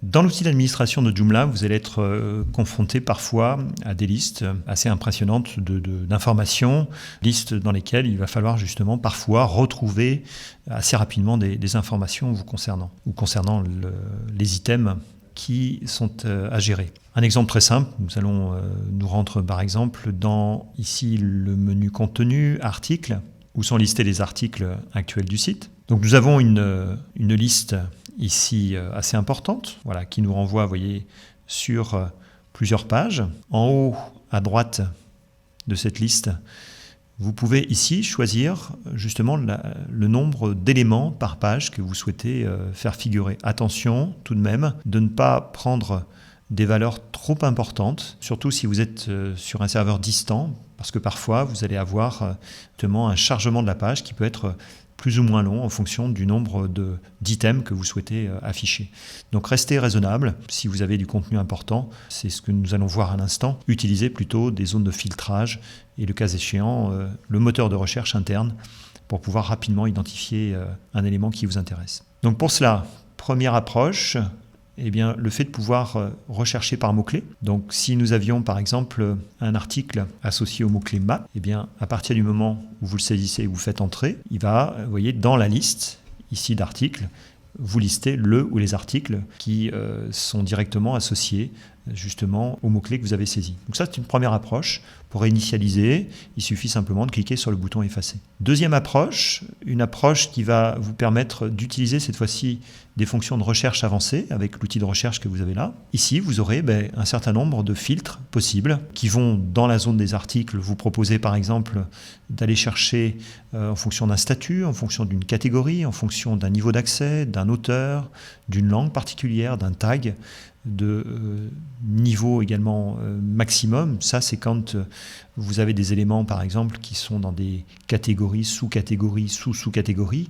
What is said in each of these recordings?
Dans l'outil d'administration de Joomla, vous allez être confronté parfois à des listes assez impressionnantes d'informations, listes dans lesquelles il va falloir justement parfois retrouver assez rapidement des informations vous concernant, ou concernant les items qui sont à gérer. Un exemple très simple, nous allons nous rendre par exemple dans ici le menu contenu, articles, où sont listés les articles actuels du site. Donc nous avons une liste ici assez importante, voilà, qui nous renvoie, vous voyez, sur plusieurs pages. En haut à droite de cette liste, vous pouvez ici choisir justement le nombre d'éléments par page que vous souhaitez faire figurer. Attention tout de même de ne pas prendre des valeurs trop importantes, surtout si vous êtes sur un serveur distant, parce que parfois vous allez avoir justement un chargement de la page qui peut être plus ou moins long en fonction du nombre d'items que vous souhaitez afficher. Donc restez raisonnable. Si vous avez du contenu important, c'est ce que nous allons voir à l'instant. Utilisez plutôt des zones de filtrage et le cas échéant, le moteur de recherche interne pour pouvoir rapidement identifier un élément qui vous intéresse. Donc pour cela, première approche, eh bien, le fait de pouvoir rechercher par mots-clés. Donc, si nous avions par exemple un article associé au mot-clé map, eh bien, à partir du moment où vous le saisissez et vous faites entrer, il va, vous voyez, dans la liste ici d'articles, vous listez le ou les articles qui sont directement associés justement au mot-clé que vous avez saisi. Donc ça, c'est une première approche. Pour réinitialiser, il suffit simplement de cliquer sur le bouton effacer. Deuxième approche, une approche qui va vous permettre d'utiliser cette fois-ci des fonctions de recherche avancées avec l'outil de recherche que vous avez là. Ici, vous aurez un certain nombre de filtres possibles qui vont dans la zone des articles vous proposer par exemple d'aller chercher en fonction d'un statut, en fonction d'une catégorie, en fonction d'un niveau d'accès, d'un auteur, d'une langue particulière, d'un tag, de niveau également maximum. Ça, c'est quand vous avez des éléments, par exemple, qui sont dans des catégories, sous-catégories, sous-sous-catégories.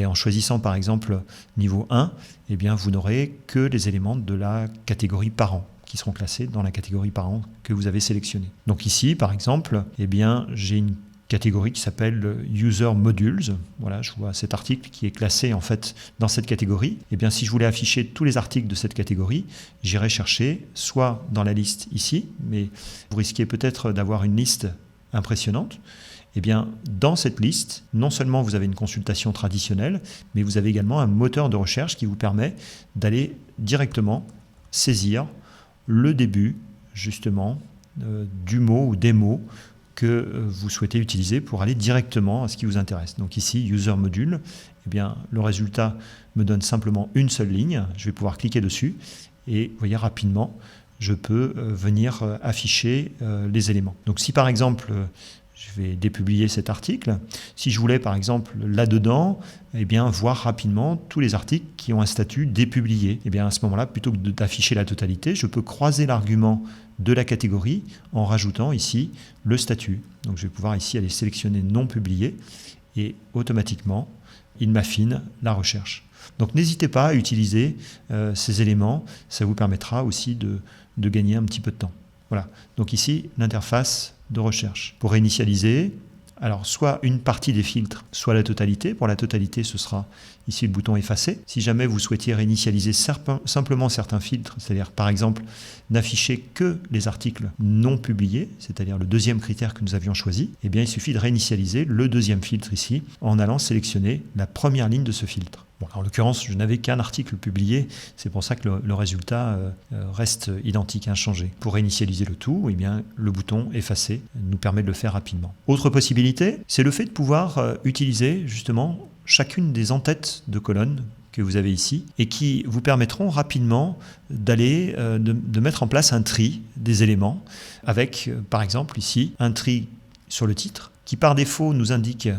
En choisissant, par exemple, niveau 1, eh bien, vous n'aurez que les éléments de la catégorie parent qui seront classés dans la catégorie parent que vous avez sélectionnée. Donc ici, par exemple, eh bien, j'ai une catégorie qui s'appelle User Modules. Voilà, je vois cet article qui est classé en fait dans cette catégorie. Et bien, si je voulais afficher tous les articles de cette catégorie, j'irais chercher soit dans la liste ici, mais vous risquez peut-être d'avoir une liste impressionnante. Eh bien, dans cette liste, non seulement vous avez une consultation traditionnelle, mais vous avez également un moteur de recherche qui vous permet d'aller directement saisir le début, justement, du mot ou des mots que vous souhaitez utiliser pour aller directement à ce qui vous intéresse. Donc ici, User Module, eh bien, le résultat me donne simplement une seule ligne. Je vais pouvoir cliquer dessus et vous voyez rapidement, je peux venir afficher les éléments. Donc si par exemple, je vais dépublier cet article, si je voulais par exemple là-dedans, eh bien, voir rapidement tous les articles qui ont un statut dépublié, eh bien, à ce moment-là, plutôt que d'afficher la totalité, je peux croiser l'argument de la catégorie en rajoutant ici le statut. Donc je vais pouvoir ici aller sélectionner non publié et automatiquement il m'affine la recherche. Donc n'hésitez pas à utiliser ces éléments, ça vous permettra aussi de gagner un petit peu de temps. Voilà, donc ici l'interface de recherche. Pour réinitialiser, alors soit une partie des filtres, soit la totalité. Pour la totalité, ce sera ici le bouton effacer. Si jamais vous souhaitiez réinitialiser simplement certains filtres, c'est-à-dire par exemple n'afficher que les articles non publiés, c'est-à-dire le deuxième critère que nous avions choisi, eh bien il suffit de réinitialiser le deuxième filtre ici en allant sélectionner la première ligne de ce filtre. Bon, en l'occurrence, je n'avais qu'un article publié, c'est pour ça que le résultat reste identique, inchangé. Pour réinitialiser le tout, eh bien, le bouton effacer nous permet de le faire rapidement. Autre possibilité, c'est le fait de pouvoir utiliser justement chacune des en-têtes de colonnes que vous avez ici et qui vous permettront rapidement d'aller de mettre en place un tri des éléments avec par exemple ici un tri sur le titre qui par défaut nous indique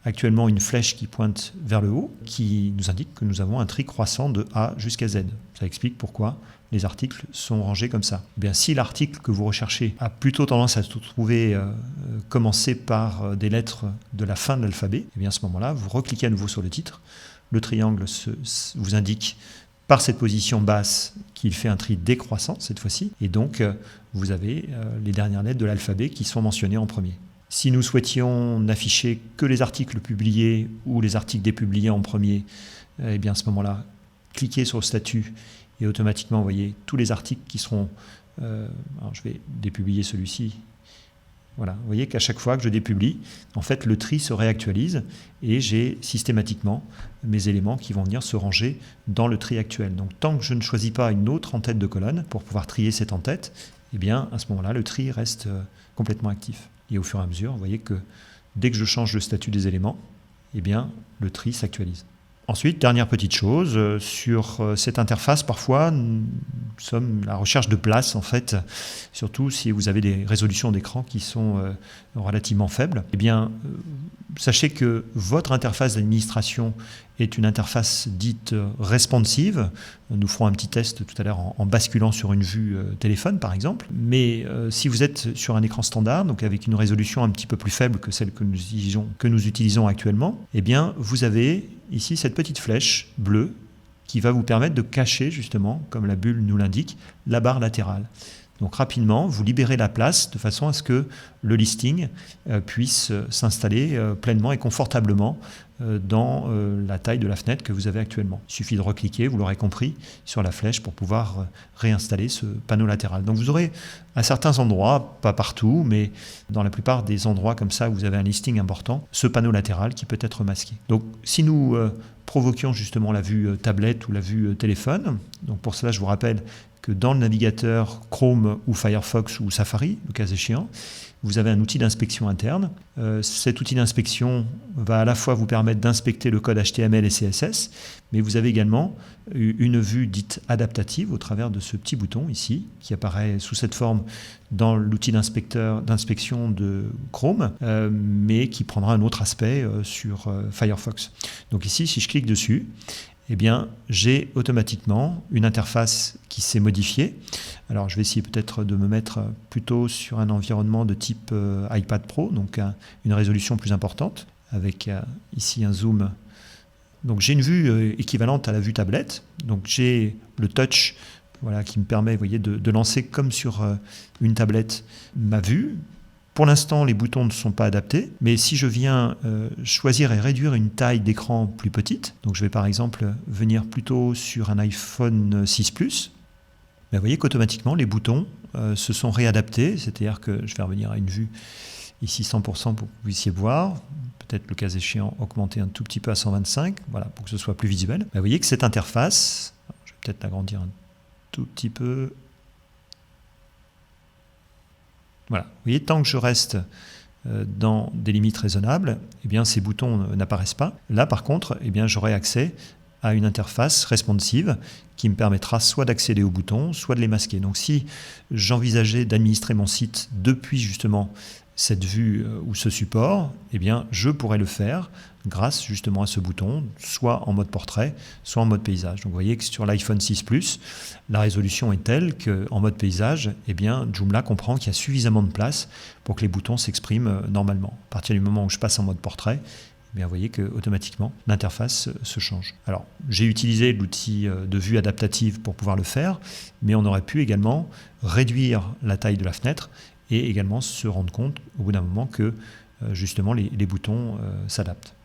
actuellement une flèche qui pointe vers le haut qui nous indique que nous avons un tri croissant de A jusqu'à Z. Ça explique pourquoi les articles sont rangés comme ça. Eh bien, si l'article que vous recherchez a plutôt tendance à se trouver commencé par des lettres de la fin de l'alphabet, eh bien à ce moment-là, vous recliquez à nouveau sur le titre. Le triangle vous indique par cette position basse qu'il fait un tri décroissant cette fois-ci. Et donc, vous avez les dernières lettres de l'alphabet qui sont mentionnées en premier. Si nous souhaitions n'afficher que les articles publiés ou les articles dépubliés en premier, eh bien à ce moment-là, cliquez sur le statut et automatiquement, vous voyez, tous les articles qui seront... alors je vais dépublier celui-ci. Voilà, vous voyez qu'à chaque fois que je dépublie, en fait, le tri se réactualise et j'ai systématiquement mes éléments qui vont venir se ranger dans le tri actuel. Donc, tant que je ne choisis pas une autre en-tête de colonne pour pouvoir trier cette en-tête, eh bien, à ce moment-là, le tri reste complètement actif. Et au fur et à mesure, vous voyez que dès que je change le statut des éléments, eh bien, le tri s'actualise. Ensuite, dernière petite chose, sur cette interface, parfois, nous sommes à la recherche de place, en fait, surtout si vous avez des résolutions d'écran qui sont relativement faibles. Eh bien, sachez que votre interface d'administration est une interface dite responsive. Nous ferons un petit test tout à l'heure en basculant sur une vue téléphone, par exemple. Mais si vous êtes sur un écran standard, donc avec une résolution un petit peu plus faible que celle que nous utilisons actuellement, eh bien, vous avez ici cette petite flèche bleue qui va vous permettre de cacher, justement, comme la bulle nous l'indique, la barre latérale. Donc rapidement, vous libérez la place de façon à ce que le listing puisse s'installer pleinement et confortablement dans la taille de la fenêtre que vous avez actuellement. Il suffit de recliquer, vous l'aurez compris, sur la flèche pour pouvoir réinstaller ce panneau latéral. Donc vous aurez à certains endroits, pas partout, mais dans la plupart des endroits comme ça où vous avez un listing important, ce panneau latéral qui peut être masqué. Donc si nous provoquions justement la vue tablette ou la vue téléphone, donc pour cela je vous rappelle que dans le navigateur Chrome ou Firefox ou Safari, le cas échéant, vous avez un outil d'inspection interne. Cet outil d'inspection va à la fois vous permettre d'inspecter le code HTML et CSS, mais vous avez également une vue dite adaptative au travers de ce petit bouton ici, qui apparaît sous cette forme dans l'outil d'inspection de Chrome, mais qui prendra un autre aspect sur Firefox. Donc ici, si je clique dessus, eh bien, j'ai automatiquement une interface qui s'est modifiée. Alors, je vais essayer peut-être de me mettre plutôt sur un environnement de type iPad Pro, donc une résolution plus importante, avec ici un zoom. Donc, j'ai une vue équivalente à la vue tablette. Donc, j'ai le touch, voilà, qui me permet, vous voyez, de lancer comme sur une tablette ma vue. Pour l'instant, les boutons ne sont pas adaptés, mais si je viens choisir et réduire une taille d'écran plus petite, donc je vais par exemple venir plutôt sur un iPhone 6 Plus, ben vous voyez qu'automatiquement les boutons se sont réadaptés, c'est-à-dire que je vais revenir à une vue ici 100% pour que vous puissiez voir, peut-être le cas échéant augmenter un tout petit peu à 125, voilà, pour que ce soit plus visuel. Ben vous voyez que cette interface, je vais peut-être l'agrandir un tout petit peu. Voilà, vous voyez, tant que je reste dans des limites raisonnables, eh bien, ces boutons n'apparaissent pas. Là, par contre, eh bien, j'aurai accès à une interface responsive qui me permettra soit d'accéder aux boutons, soit de les masquer. Donc, si j'envisageais d'administrer mon site depuis justement cette vue ou ce support, eh bien, je pourrais le faire grâce justement à ce bouton, soit en mode portrait, soit en mode paysage. Donc vous voyez que sur l'iPhone 6 Plus, la résolution est telle qu'en mode paysage, eh bien, Joomla comprend qu'il y a suffisamment de place pour que les boutons s'expriment normalement. À partir du moment où je passe en mode portrait, eh bien, vous voyez qu'automatiquement, l'interface se change. Alors, j'ai utilisé l'outil de vue adaptative pour pouvoir le faire, mais on aurait pu également réduire la taille de la fenêtre et également se rendre compte au bout d'un moment que justement les boutons s'adaptent.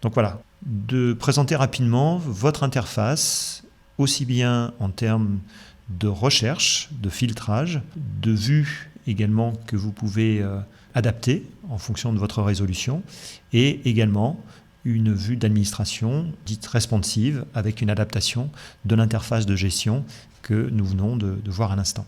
Donc voilà, de présenter rapidement votre interface, aussi bien en termes de recherche, de filtrage, de vue également que vous pouvez adapter en fonction de votre résolution, et également une vue d'administration dite responsive avec une adaptation de l'interface de gestion que nous venons de voir à l'instant.